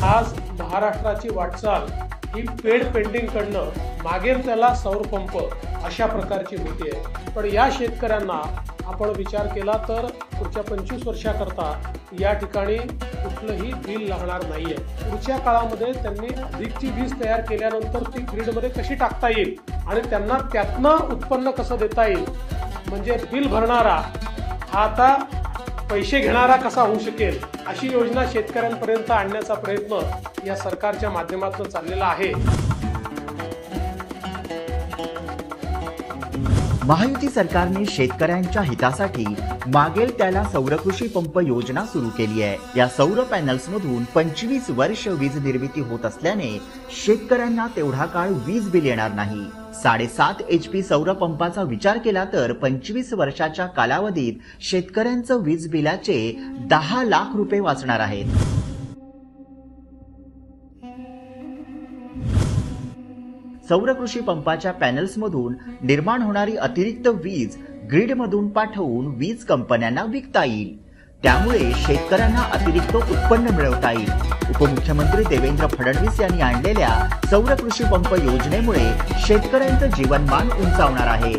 आज महाराष्ट्राची वाटचाल ही पेड पेंटिंग कडनं मागेल त्याला सौर पंप अशा प्रकारची होती आहे। पण या शेतकऱ्यांना आपण विचार केला तर पुढच्या 25 वर्षाकरता या ठिकाणी कुठलंही बिल लागणार नाहीये। पुढच्या काळामध्ये त्यांनी अधिकची वीज तयार केल्यानंतर ती ग्रीडमध्ये कशी टाकता येईल आणि त्यांना त्यातनं उत्पन्न कसं देता येईल, म्हणजे बिल भरणारा हा आता पैसे घेणारा कसा होऊ शकेल, अशी योजना शेतकऱ्यांपर्यंत आणण्याचा प्रयत्न या सरकारच्या माध्यमातून चाललेला आहे। महायुती सरकारने शेतकऱ्यांच्या हितासाठी मागेल त्याला सौर कृषी पंप योजना सुरू केली आहे। या सौर पॅनल्समधून 25 वर्ष वीज निर्मिती होत असल्याने शेतकऱ्यांना तेवढा काळ वीज बिल येणार नाही। 7.5 HP सौर पंपाचा विचार केला तर 25 वर्षाच्या कालावधीत शेतकऱ्यांचं वीज बिलाचे 10 लाख रुपये वाचणार आहेत। सौर कृषी पंपाच्या पॅनल्समधून निर्माण होणारी अतिरिक्त वीज ग्रीडमधून पाठवून वीज कंपन्यांना विकता येईल। त्यामुळे शेतकऱ्यांना अतिरिक्त उत्पन्न मिळवता येईल। उपमुख्यमंत्री देवेंद्र फडणवीस यांनी आणलेल्या सौर कृषी पंप योजनेमुळे शेतकऱ्यांचं जीवनमान उंचावणार आहे।